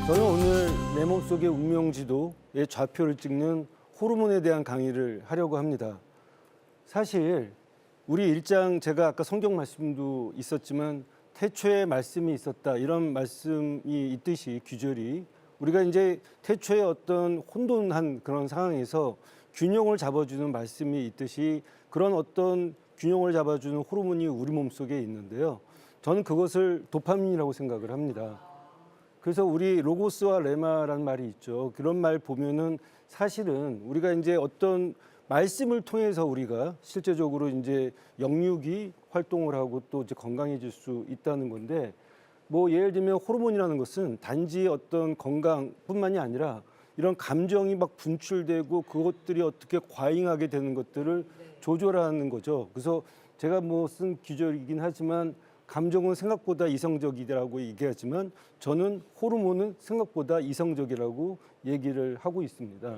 저는 오늘 내 몸속의 운명지도의 좌표를 찍는 호르몬에 대한 강의를 하려고 합니다. 사실 우리 일장 제가 아까 성경 말씀도 있었지만 태초에 말씀이 있었다 이런 말씀이 있듯이 규절이 우리가 이제 태초에 어떤 혼돈한 그런 상황에서 균형을 잡아주는 말씀이 있듯이 그런 어떤 균형을 잡아주는 호르몬이 우리 몸속에 있는데요. 저는 그것을 도파민이라고 생각을 합니다. 그래서 우리 로고스와 레마라는 말이 있죠. 그런 말 보면은 사실은 우리가 이제 어떤 말씀을 통해서 우리가 실제적으로 이제 영육이 활동을 하고 또 이제 건강해질 수 있다는 건데, 뭐 예를 들면 호르몬이라는 것은 단지 어떤 건강뿐만이 아니라 이런 감정이 막 분출되고 그것들이 어떻게 과잉하게 되는 것들을 조절하는 거죠. 그래서 제가 뭐 쓴 규절이긴 하지만 감정은 생각보다 이성적이라고 얘기하지만 저는 호르몬은 생각보다 이성적이라고 얘기를 하고 있습니다.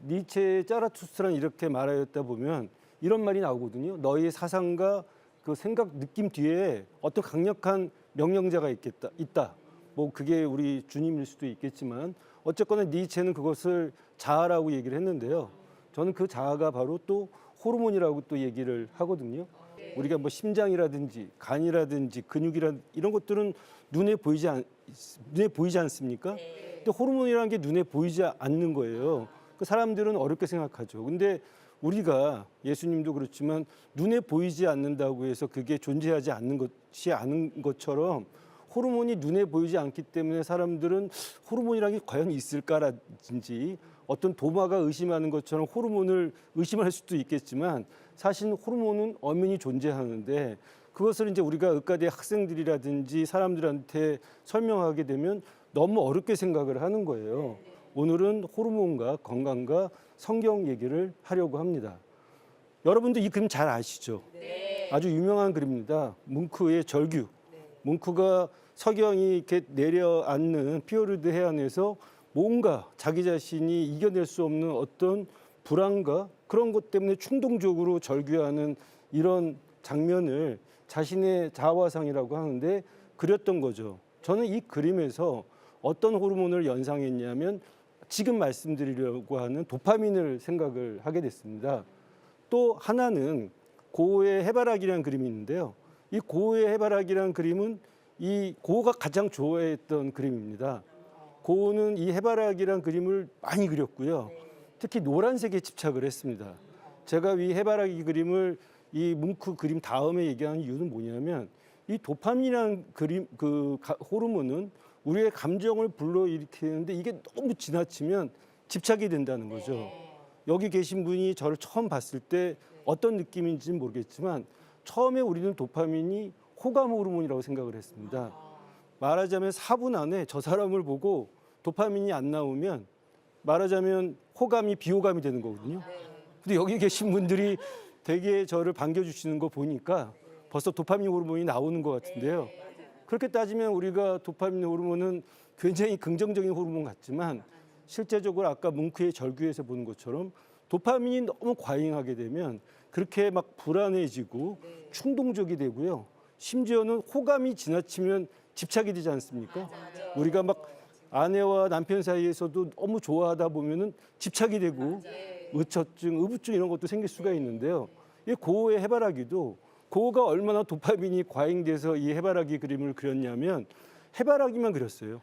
니체의 짜라투스트란 이렇게 말하였다 보면 이런 말이 나오거든요. 너희의 사상과 그 생각, 느낌 뒤에 어떤 강력한 명령자가 있다. 뭐 그게 우리 주님일 수도 있겠지만 어쨌거나 니체는 그것을 자아라고 얘기를 했는데요. 저는 그 자아가 바로 또 호르몬이라고 또 얘기를 하거든요. 우리가 뭐 심장이라든지 간이라든지 이런 것들은 눈에 보이지 않습니까? 근데 호르몬이라는 게 눈에 보이지 않는 거예요. 그 사람들은 어렵게 생각하죠. 근데 우리가 예수님도 그렇지만 눈에 보이지 않는다고 해서 그게 존재하지 않는 것이 아닌 것처럼 호르몬이 눈에 보이지 않기 때문에 사람들은 호르몬이라는 게 과연 있을까라든지 어떤 도마가 의심하는 것처럼 호르몬을 의심할 수도 있겠지만 사실 호르몬은 엄연히 존재하는데 그것을 이제 우리가 의과대 학생들이라든지 사람들한테 설명하게 되면 너무 어렵게 생각을 하는 거예요. 오늘은 호르몬과 건강과 성경 얘기를 하려고 합니다. 여러분도 이 그림 잘 아시죠? 아주 유명한 그림입니다. 뭉크의 절규. 뭉크가 석영이 이렇게 내려앉는 피오르드 해안에서 뭔가 자기 자신이 이겨낼 수 없는 어떤 불안과 그런 것 때문에 충동적으로 절규하는 이런 장면을 자신의 자화상이라고 하는데 그렸던 거죠. 저는 이 그림에서 어떤 호르몬을 연상했냐면 지금 말씀드리려고 하는 도파민을 생각을 하게 됐습니다. 또 하나는 고우의 해바라기라는 그림이 있는데요. 이 고우의 해바라기라는 그림은 이 고우가 가장 좋아했던 그림입니다. 고우는 이 해바라기라는 그림을 많이 그렸고요. 특히 노란색에 집착을 했습니다. 제가 이 해바라기 그림을 이 뭉크 그림 다음에 얘기하는 이유는 뭐냐면 이 도파민이라는 호르몬은 우리의 감정을 불러일으키는데 이게 너무 지나치면 집착이 된다는 거죠. 여기 계신 분이 저를 처음 봤을 때 어떤 느낌인지는 모르겠지만 처음에 우리는 도파민이 호감 호르몬이라고 생각을 했습니다. 말하자면 4분 안에 저 사람을 보고 도파민이 안 나오면 말하자면 호감이 비호감이 되는 거거든요. 근데 여기 계신 분들이 되게 저를 반겨주시는 거 보니까 벌써 도파민 호르몬이 나오는 것 같은데요. 그렇게 따지면 우리가 도파민 호르몬은 굉장히 긍정적인 호르몬 같지만 실제적으로 아까 뭉크의 절규에서 보는 것처럼 도파민이 너무 과잉하게 되면 그렇게 막 불안해지고 충동적이 되고요. 심지어는 호감이 지나치면 집착이 되지 않습니까? 우리가 막 아내와 남편 사이에서도 너무 좋아하다 보면은 집착이 되고 의처증, 의부증 이런 것도 생길 수가 있는데요. 이 고우의 해바라기도 고우가 얼마나 도파민이 과잉돼서 이 해바라기 그림을 그렸냐면 해바라기만 그렸어요.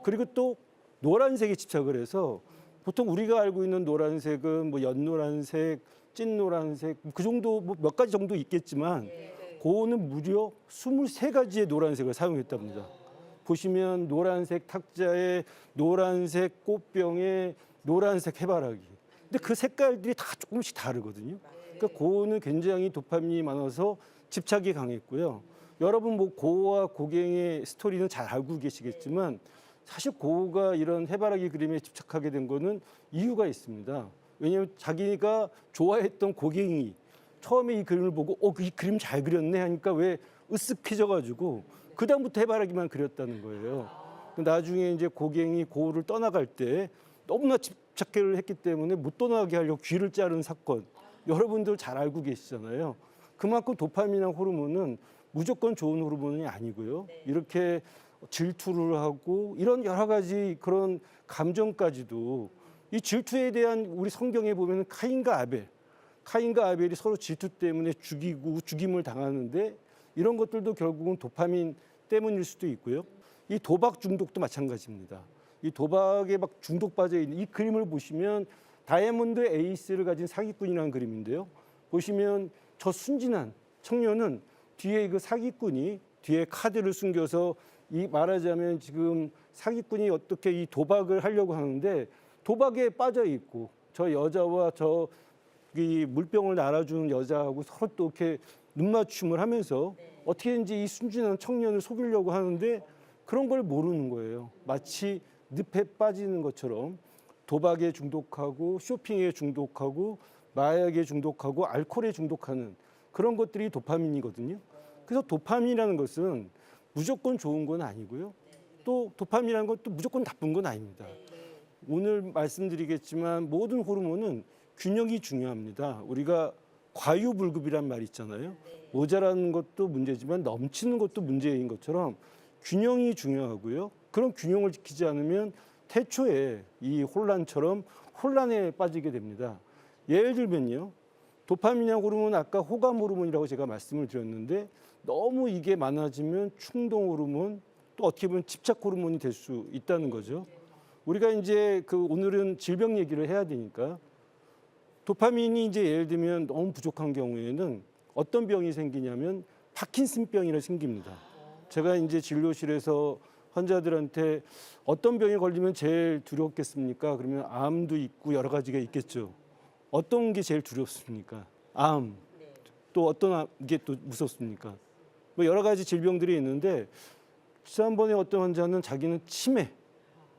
그리고 또 노란색에 집착을 해서 보통 우리가 알고 있는 노란색은 뭐 연노란색, 찐노란색 그 정도 뭐 몇 가지 정도 있겠지만 고우는 무려 23가지의 노란색을 사용했답니다. 보시면 노란색 탁자에 노란색 꽃병에 노란색 해바라기. 근데 그 색깔들이 다 조금씩 다르거든요. 그러니까 고우는 굉장히 도파민이 많아서 집착이 강했고요. 여러분 뭐 고우와 고갱의 스토리는 잘 알고 계시겠지만 사실 고우가 이런 해바라기 그림에 집착하게 된 거는 이유가 있습니다. 왜냐하면 자기가 좋아했던 고갱이 처음에 이 그림을 보고 이 그림 잘 그렸네 하니까 왜 으쓱해져가지고 그다음부터 해바라기만 그렸다는 거예요. 나중에 이제 고갱이 고우를 떠나갈 때 너무나 집착을 했기 때문에 못 떠나게 하려고 귀를 자른 사건 여러분들 잘 알고 계시잖아요. 그만큼 도파민이나 호르몬은 무조건 좋은 호르몬이 아니고요. 이렇게 질투를 하고 이런 여러 가지 그런 감정까지도 이 질투에 대한 우리 성경에 보면 카인과 아벨이 서로 질투 때문에 죽임을 당하는데 이런 것들도 결국은 도파민 때문일 수도 있고요. 이 도박 중독도 마찬가지입니다. 이 도박에 막 중독 빠져 있는 이 그림을 보시면 다이아몬드 에이스를 가진 사기꾼이라는 그림인데요. 보시면 저 순진한 청년은 뒤에 그 사기꾼이 뒤에 카드를 숨겨서 이 말하자면 지금 사기꾼이 어떻게 이 도박을 하려고 하는데 도박에 빠져 있고 저 여자와 저 이 물병을 날아주는 여자하고 서로 또 이렇게 눈맞춤을 하면서 어떻게든지 이 순진한 청년을 속이려고 하는데 그런 걸 모르는 거예요. 마치 늪에 빠지는 것처럼 도박에 중독하고 쇼핑에 중독하고 마약에 중독하고 알코올에 중독하는 그런 것들이 도파민이거든요. 그래서 도파민이라는 것은 무조건 좋은 건 아니고요. 또 도파민이라는 건 또 무조건 나쁜 건 아닙니다. 오늘 말씀드리겠지만 모든 호르몬은 균형이 중요합니다. 우리가 과유불급이란 말이 있잖아요. 모자라는 것도 문제지만 넘치는 것도 문제인 것처럼 균형이 중요하고요. 그런 균형을 지키지 않으면 태초에 이 혼란처럼 혼란에 빠지게 됩니다. 예를 들면요. 도파민이라는 호르몬은 아까 호감 호르몬이라고 제가 말씀을 드렸는데 너무 이게 많아지면 충동 호르몬 또 어떻게 보면 집착 호르몬이 될 수 있다는 거죠. 우리가 이제 오늘은 질병 얘기를 해야 되니까 도파민이 이제 예를 들면 너무 부족한 경우에는 어떤 병이 생기냐면 파킨슨병이 생깁니다. 제가 이제 진료실에서 환자들한테 어떤 병에 걸리면 제일 두렵겠습니까? 그러면 암도 있고 여러 가지가 있겠죠. 어떤 게 제일 두렵습니까? 암. 또 어떤 게 또 무섭습니까? 뭐 여러 가지 질병들이 있는데 지난번에 어떤 환자는 자기는 치매,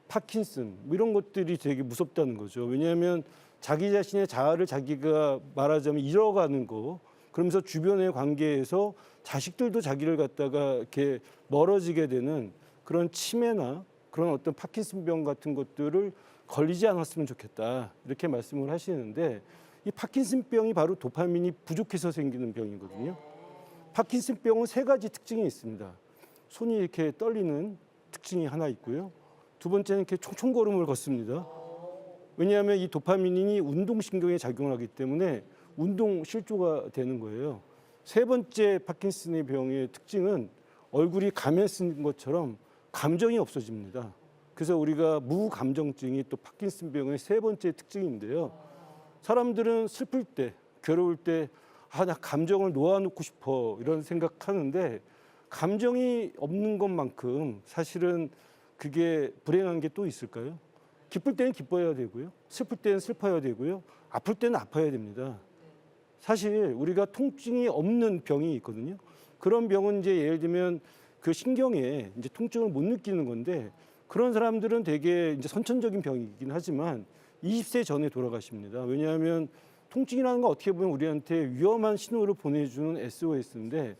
파킨슨 뭐 이런 것들이 되게 무섭다는 거죠. 왜냐하면 자기 자신의 자아를 자기가 말하자면 잃어가는 거. 그러면서 주변의 관계에서 자식들도 자기를 갖다가 이렇게 멀어지게 되는 그런 치매나 그런 어떤 파킨슨병 같은 것들을 걸리지 않았으면 좋겠다. 이렇게 말씀을 하시는데 이 파킨슨병이 바로 도파민이 부족해서 생기는 병이거든요. 파킨슨병은 세 가지 특징이 있습니다. 손이 이렇게 떨리는 특징이 하나 있고요. 두 번째는 이렇게 총총걸음을 걷습니다. 왜냐하면 이 도파민이 운동신경에 작용을 하기 때문에 운동 실조가 되는 거예요. 세 번째 파킨슨의 병의 특징은 얼굴이 가면 쓴 것처럼 감정이 없어집니다. 그래서 우리가 무감정증이 또 파킨슨병의 세 번째 특징인데요. 사람들은 슬플 때, 괴로울 때, 나 감정을 놓아놓고 싶어 이런 생각하는데 감정이 없는 것만큼 사실은 그게 불행한 게 또 있을까요? 기쁠 때는 기뻐야 되고요. 슬플 때는 슬퍼야 되고요. 아플 때는 아파야 됩니다. 사실 우리가 통증이 없는 병이 있거든요. 그런 병은 이제 예를 들면 그 신경에 이제 통증을 못 느끼는 건데 그런 사람들은 되게 이제 선천적인 병이긴 하지만 20세 전에 돌아가십니다. 왜냐하면 통증이라는 건 어떻게 보면 우리한테 위험한 신호를 보내주는 SOS인데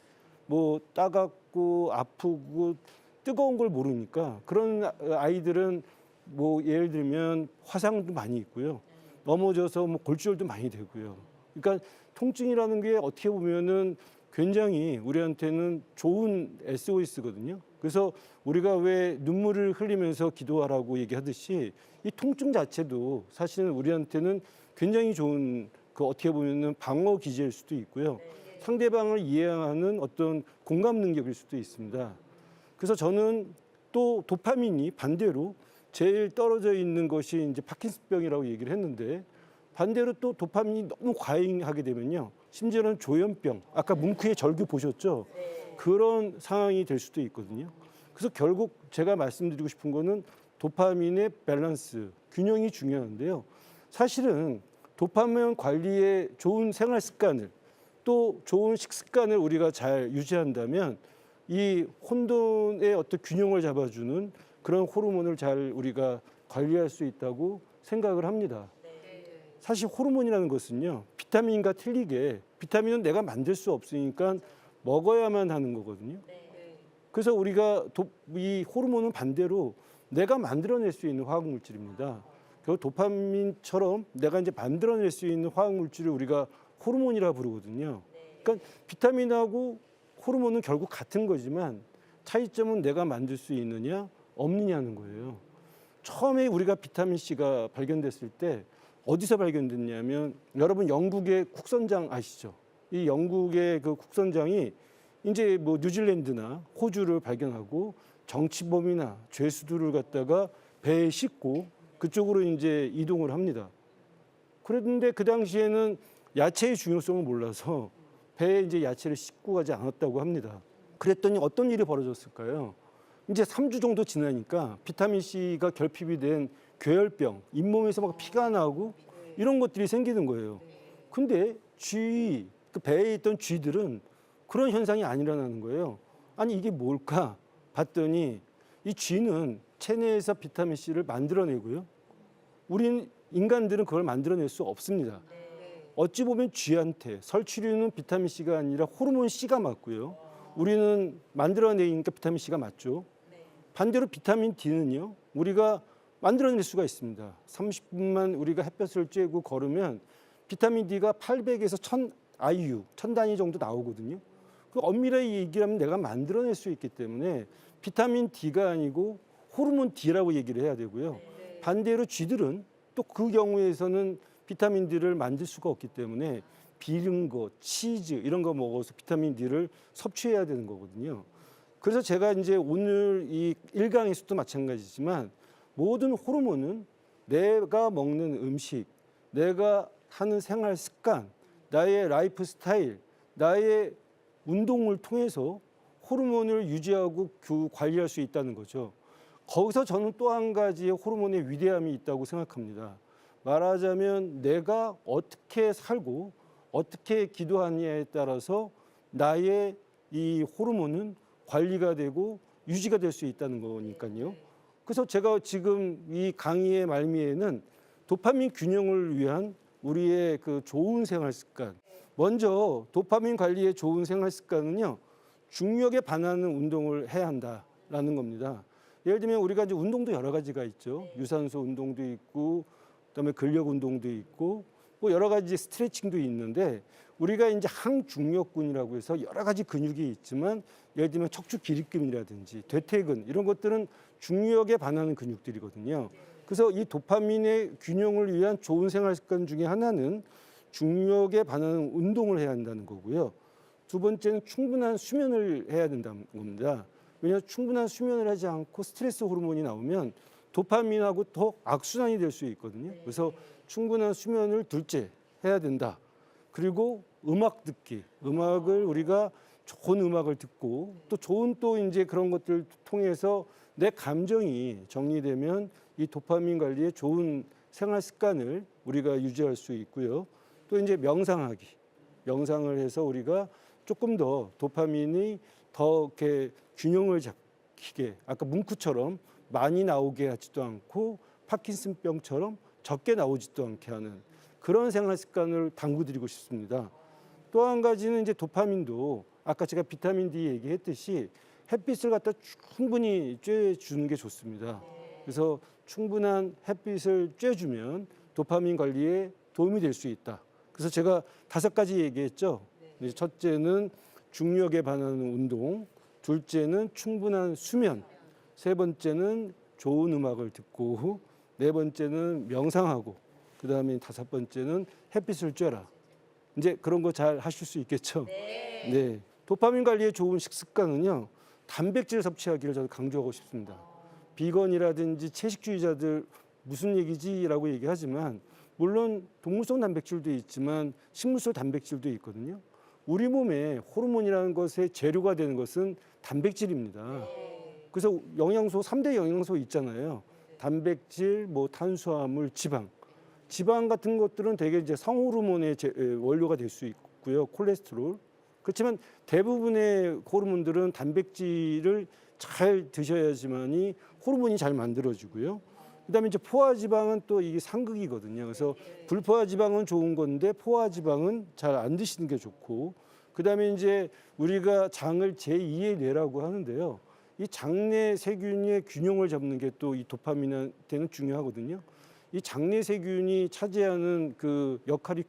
뭐 따갑고 아프고 뜨거운 걸 모르니까 그런 아이들은 뭐 예를 들면 화상도 많이 있고요. 넘어져서 뭐 골절도 많이 되고요. 그러니까 통증이라는 게 어떻게 보면은 굉장히 우리한테는 좋은 SOS거든요. 그래서 우리가 왜 눈물을 흘리면서 기도하라고 얘기하듯이 이 통증 자체도 사실은 우리한테는 굉장히 좋은 그 어떻게 보면은 방어 기제일 수도 있고요. 상대방을 이해하는 어떤 공감 능력일 수도 있습니다. 그래서 저는 또 도파민이 반대로 제일 떨어져 있는 것이 이제 파킨슨병이라고 얘기를 했는데 반대로 또 도파민이 너무 과잉하게 되면요. 심지어는 조현병, 아까 뭉크의 절규 보셨죠? 그런 상황이 될 수도 있거든요. 그래서 결국 제가 말씀드리고 싶은 거는 도파민의 밸런스, 균형이 중요한데요. 사실은 도파민 관리에 좋은 생활 습관을 또 좋은 식습관을 우리가 잘 유지한다면 이 혼돈의 어떤 균형을 잡아주는 그런 호르몬을 잘 우리가 관리할 수 있다고 생각을 합니다. 사실 호르몬이라는 것은요, 비타민과 틀리게 비타민은 내가 만들 수 없으니까 먹어야만 하는 거거든요. 그래서 우리가 이 호르몬은 반대로 내가 만들어낼 수 있는 화학 물질입니다. 결국 도파민처럼 내가 이제 만들어낼 수 있는 화학 물질을 우리가 호르몬이라 부르거든요. 그러니까 비타민하고 호르몬은 결국 같은 거지만 차이점은 내가 만들 수 있느냐 없느냐는 거예요. 처음에 우리가 비타민 C가 발견됐을 때 어디서 발견됐냐면 여러분 영국의 국선장 아시죠? 이 영국의 그 국선장이 이제 뭐 뉴질랜드나 호주를 발견하고 정치범이나 죄수들을 갖다가 배에 싣고 그쪽으로 이제 이동을 합니다. 그런데 그 당시에는 야채의 중요성을 몰라서 배에 이제 야채를 싣고 가지 않았다고 합니다. 그랬더니 어떤 일이 벌어졌을까요? 이제 3주 정도 지나니까 비타민 C가 결핍이 된 괴혈병, 잇몸에서 막 피가 나고 이런 것들이 생기는 거예요. 근데 그 배에 있던 쥐들은 그런 현상이 안 일어나는 거예요. 아니 이게 뭘까 봤더니 이 쥐는 체내에서 비타민 C를 만들어내고요. 우린 인간들은 그걸 만들어낼 수 없습니다. 어찌 보면 쥐한테 설치류는 비타민 C가 아니라 호르몬 C가 맞고요. 우리는 만들어내니까 비타민 C가 맞죠. 반대로 비타민 D는요. 우리가 만들어낼 수가 있습니다. 30분만 우리가 햇볕을 쬐고 걸으면 비타민 D가 800에서 1000 IU, 1000 단위 정도 나오거든요. 그 엄밀하게 얘기하면 내가 만들어낼 수 있기 때문에 비타민 D가 아니고 호르몬 D라고 얘기를 해야 되고요. 반대로 쥐들은 또 그 경우에서는 비타민 D를 만들 수가 없기 때문에 비린 거, 치즈 이런 거 먹어서 비타민 D를 섭취해야 되는 거거든요. 그래서 제가 이제 오늘 이 1강에서도 마찬가지지만 모든 호르몬은 내가 먹는 음식, 내가 하는 생활 습관, 나의 라이프 스타일, 나의 운동을 통해서 호르몬을 유지하고 관리할 수 있다는 거죠. 거기서 저는 또 한 가지의 호르몬의 위대함이 있다고 생각합니다. 말하자면 내가 어떻게 살고 어떻게 기도하느냐에 따라서 나의 이 호르몬은 관리가 되고 유지가 될 수 있다는 거니까요. 그래서 제가 지금 이 강의의 말미에는 도파민 균형을 위한 우리의 그 좋은 생활 습관. 먼저 도파민 관리의 좋은 생활 습관은요. 중력에 반하는 운동을 해야 한다라는 겁니다. 예를 들면 우리가 이제 운동도 여러 가지가 있죠. 유산소 운동도 있고 그다음에 근력 운동도 있고 뭐 여러 가지 스트레칭도 있는데 우리가 이제 항중력근이라고 해서 여러 가지 근육이 있지만 예를 들면 척추 기립근이라든지 대퇴근 이런 것들은 중력에 반하는 근육들이거든요. 그래서 이 도파민의 균형을 위한 좋은 생활 습관 중에 하나는 중력에 반하는 운동을 해야 한다는 거고요. 두 번째는 충분한 수면을 해야 된다는 겁니다. 왜냐하면 충분한 수면을 하지 않고 스트레스 호르몬이 나오면 도파민하고 더 악순환이 될 수 있거든요. 그래서 충분한 수면을 둘째 해야 된다. 그리고 음악 듣기, 음악을 우리가 좋은 음악을 듣고 또 좋은 또 이제 그런 것들을 통해서 내 감정이 정리되면 이 도파민 관리에 좋은 생활 습관을 우리가 유지할 수 있고요. 또 이제 명상하기, 명상을 해서 우리가 조금 더 도파민이 더 이렇게 균형을 잡히게 아까 뭉크처럼 많이 나오게 하지도 않고 파킨슨병처럼 적게 나오지도 않게 하는 그런 생활 습관을 당부드리고 싶습니다. 또 한 가지는 이제 도파민도 아까 제가 비타민 D 얘기했듯이 햇빛을 갖다 충분히 쬐주는 게 좋습니다. 그래서 충분한 햇빛을 쬐주면 도파민 관리에 도움이 될 수 있다. 그래서 제가 5가지 얘기했죠. 첫째는 중력에 반하는 운동, 둘째는 충분한 수면, 세 번째는 좋은 음악을 듣고, 네 번째는 명상하고, 그다음에 5번째는 햇빛을 쬐라. 이제 그런 거 잘 하실 수 있겠죠? 네. 도파민 관리에 좋은 식습관은요. 단백질 섭취하기를 저는 강조하고 싶습니다. 비건이라든지 채식주의자들 무슨 얘기지라고 얘기하지만 물론 동물성 단백질도 있지만 식물성 단백질도 있거든요. 우리 몸에 호르몬이라는 것의 재료가 되는 것은 단백질입니다. 그래서 영양소 3대 영양소 있잖아요. 단백질, 뭐 탄수화물, 지방. 지방 같은 것들은 되게 이제 성호르몬의 원료가 될 수 있고요. 콜레스테롤. 그렇지만 대부분의 호르몬들은 단백질을 잘 드셔야지만이 호르몬이 잘 만들어지고요. 그다음에 이제 포화지방은 또 이게 상극이거든요. 그래서 불포화지방은 좋은 건데 포화지방은 잘 안 드시는 게 좋고, 그다음에 이제 우리가 장을 제2의 뇌라고 하는데요. 이 장내 세균의 균형을 잡는 게 또 이 도파민한테는 중요하거든요. 이 장내 세균이 차지하는 그 역할이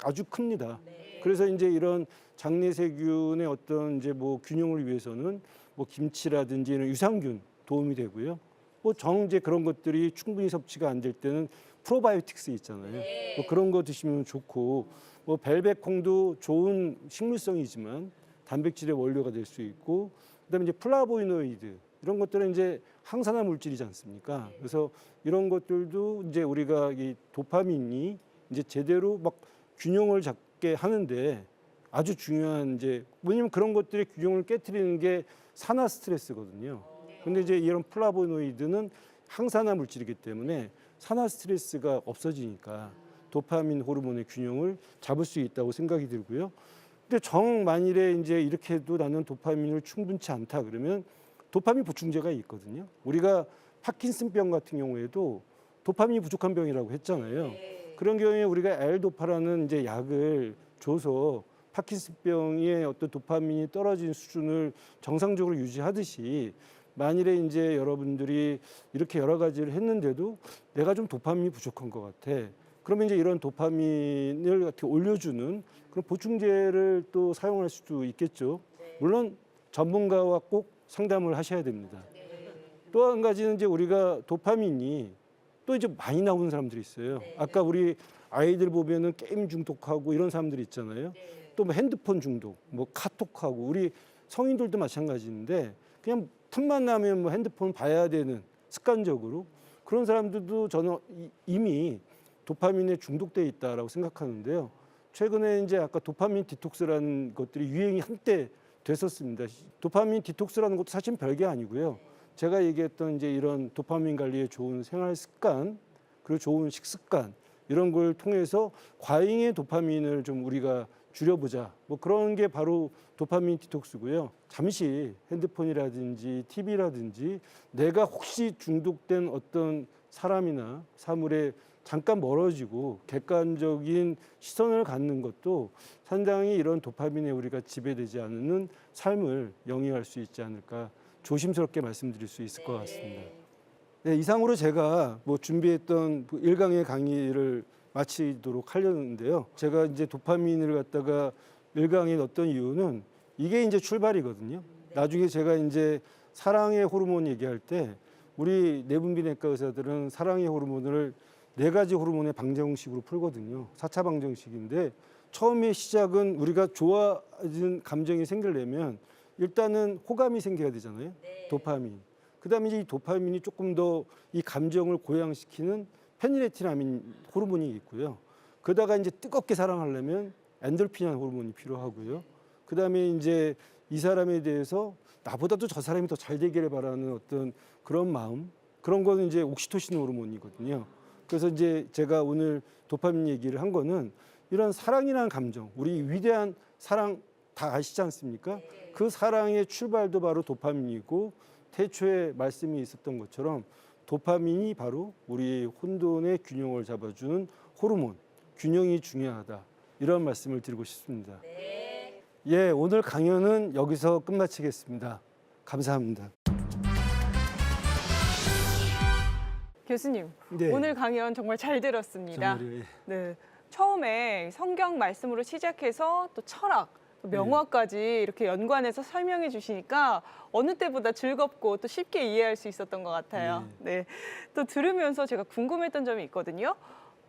아주 큽니다. 그래서 이제 이런 장내 세균의 어떤 이제 뭐 균형을 위해서는 뭐 김치라든지 이런 유산균 도움이 되고요. 뭐 이제 그런 것들이 충분히 섭취가 안 될 때는 프로바이오틱스 있잖아요. 뭐 그런 거 드시면 좋고, 뭐 벨벳콩도 좋은 식물성이지만 단백질의 원료가 될 수 있고, 그다음에 이제 플라보이노이드 이런 것들은 이제 항산화 물질이지 않습니까? 그래서 이런 것들도 이제 우리가 이 도파민이 이제 제대로 막 균형을 잡게 하는데 아주 중요한 이제, 왜냐면 그런 것들의 균형을 깨트리는 게 산화 스트레스거든요. 근데 이제 이런 플라보노이드는 항산화 물질이기 때문에 산화 스트레스가 없어지니까 도파민 호르몬의 균형을 잡을 수 있다고 생각이 들고요. 근데 정 만일에 이제 이렇게 해도 나는 도파민을 충분치 않다 그러면 도파민 보충제가 있거든요. 우리가 파킨슨병 같은 경우에도 도파민이 부족한 병이라고 했잖아요. 그런 경우에 우리가 L도파라는 이제 약을 줘서 파킨슨병의 어떤 도파민이 떨어진 수준을 정상적으로 유지하듯이, 만일에 이제 여러분들이 이렇게 여러 가지를 했는데도 내가 좀 도파민이 부족한 것 같아. 그러면 이제 이런 도파민을 이렇게 올려주는 그런 보충제를 또 사용할 수도 있겠죠. 물론 전문가와 꼭 상담을 하셔야 됩니다. 또 한 가지는 이제 우리가 도파민이 또 이제 많이 나오는 사람들이 있어요. 아까 우리 아이들 보면은 게임 중독하고 이런 사람들이 있잖아요. 또 뭐 핸드폰 중독, 뭐 카톡하고, 우리 성인들도 마찬가지인데 그냥 틈만 나면 뭐 핸드폰 봐야 되는 습관적으로 그런 사람들도 저는 이미 도파민에 중독돼 있다라고 생각하는데요. 최근에 이제 아까 도파민 디톡스라는 것들이 유행이 한때 됐었습니다. 도파민 디톡스라는 것도 사실 별게 아니고요. 제가 얘기했던 이제 이런 도파민 관리에 좋은 생활 습관, 그리고 좋은 식습관, 이런 걸 통해서 과잉의 도파민을 좀 우리가 줄여보자. 뭐 그런 게 바로 도파민 디톡스고요. 잠시 핸드폰이라든지 TV라든지 내가 혹시 중독된 어떤 사람이나 사물에 잠깐 멀어지고 객관적인 시선을 갖는 것도 상당히 이런 도파민에 우리가 지배되지 않는 삶을 영위할 수 있지 않을까, 조심스럽게 말씀드릴 수 있을 것 같습니다. 네, 이상으로 제가 뭐 준비했던 1강의 강의를 마치도록 하려는데요. 제가 이제 도파민을 갖다가 1강에 넣었던 이유는 이게 이제 출발이거든요. 나중에 제가 이제 사랑의 호르몬 얘기할 때 우리 내분비내과 의사들은 사랑의 호르몬을 4가지 호르몬의 방정식으로 풀거든요. 4차 방정식인데, 처음에 시작은 우리가 좋아진 감정이 생기려면 일단은 호감이 생겨야 되잖아요. 도파민. 그다음에 이제 이 도파민이 조금 더 이 감정을 고양시키는 페니레티나민 호르몬이 있고요. 그러다가 이제 뜨겁게 사랑하려면 엔돌핀이라는 호르몬이 필요하고요. 그다음에 이제 이 사람에 대해서 나보다도 저 사람이 더 잘 되기를 바라는 어떤 그런 마음, 그런 거는 이제 옥시토신 호르몬이거든요. 그래서 이제 제가 오늘 도파민 얘기를 한 거는 이런 사랑이라는 감정, 우리 위대한 사랑 다 아시지 않습니까? 그 사랑의 출발도 바로 도파민이고, 태초에 말씀이 있었던 것처럼 도파민이 바로 우리 혼돈의 균형을 잡아주는 호르몬, 균형이 중요하다, 이런 말씀을 드리고 싶습니다. 예, 오늘 강연은 여기서 끝마치겠습니다. 감사합니다. 교수님, 네. 오늘 강연 정말 잘 들었습니다. 정말요, 예. 네, 처음에 성경 말씀으로 시작해서 또 철학, 또 명화까지 이렇게 연관해서 설명해 주시니까 어느 때보다 즐겁고 또 쉽게 이해할 수 있었던 것 같아요. 네, 또 들으면서 제가 궁금했던 점이 있거든요.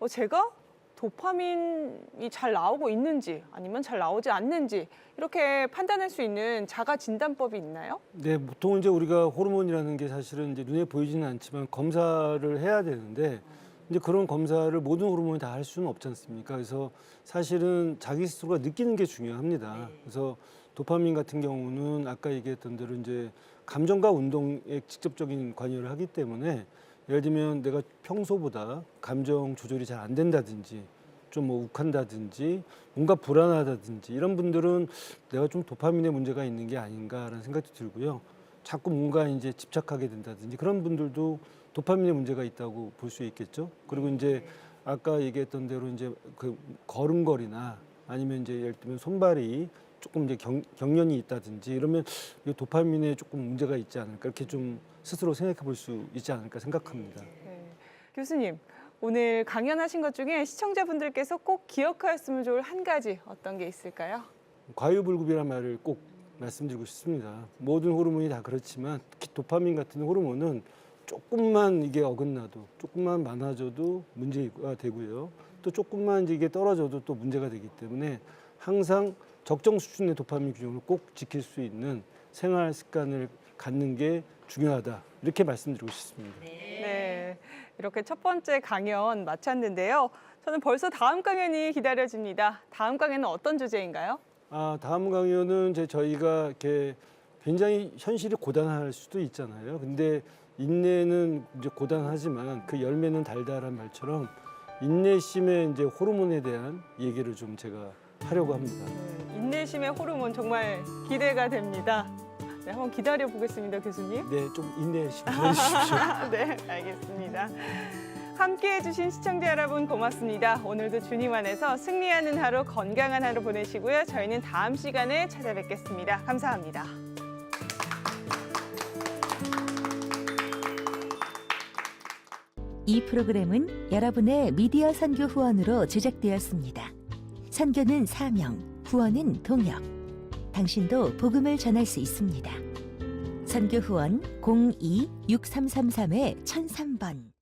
제가 도파민이 잘 나오고 있는지 아니면 잘 나오지 않는지 이렇게 판단할 수 있는 자가 진단법이 있나요? 네, 보통 이제 우리가 호르몬이라는 게 사실은 이제 눈에 보이지는 않지만 검사를 해야 되는데, 이제 그런 검사를 모든 호르몬이 다 할 수는 없지 않습니까? 그래서 사실은 자기 스스로가 느끼는 게 중요합니다. 그래서 도파민 같은 경우는 아까 얘기했던 대로 이제 감정과 운동에 직접적인 관여를 하기 때문에, 예를 들면 내가 평소보다 감정 조절이 잘 안 된다든지 좀 뭐 욱한다든지 뭔가 불안하다든지 이런 분들은 내가 좀 도파민의 문제가 있는 게 아닌가라는 생각도 들고요. 자꾸 뭔가 이제 집착하게 된다든지 그런 분들도 도파민의 문제가 있다고 볼 수 있겠죠. 그리고 이제 아까 얘기했던 대로 이제 그 걸음걸이나 아니면 이제 예를 들면 손발이 조금 이제 경련이 있다든지 이러면 이 도파민에 조금 문제가 있지 않을까, 이렇게 좀 스스로 생각해 볼 수 있지 않을까 생각합니다. 네. 교수님, 오늘 강연하신 것 중에 시청자분들께서 꼭 기억하였으면 좋을 한 가지 어떤 게 있을까요? 과유불급이라는 말을 꼭 말씀드리고 싶습니다. 모든 호르몬이 다 그렇지만 특히 도파민 같은 호르몬은 조금만 이게 어긋나도 조금만 많아져도 문제가 되고요. 또 조금만 이게 떨어져도 또 문제가 되기 때문에 항상 적정 수준의 도파민 균형을 꼭 지킬 수 있는 생활 습관을 갖는 게 중요하다. 이렇게 말씀드리고 싶습니다. 네, 이렇게 첫 번째 강연 마쳤는데요. 저는 벌써 다음 강연이 기다려집니다. 다음 강연은 어떤 주제인가요? 다음 강연은 저희가 이렇게 굉장히 현실이 고단할 수도 있잖아요. 근데 인내는 이제 고단하지만 그 열매는 달달한 말처럼 인내심의 이제 호르몬에 대한 얘기를 좀 제가 하려고 합니다. 인내심의 호르몬 정말 기대가 됩니다. 네, 한번 기다려 보겠습니다, 교수님. 네, 좀 인내 좀 해주십시오. 네, 알겠습니다. 함께해 주신 시청자 여러분 고맙습니다. 오늘도 주님 안에서 승리하는 하루, 건강한 하루 보내시고요. 저희는 다음 시간에 찾아뵙겠습니다. 감사합니다. 이 프로그램은 여러분의 미디어 선교 후원으로 제작되었습니다. 선교는 사명, 후원은 동역. 당신도 복음을 전할 수 있습니다. 선교 후원 02-6333-1003번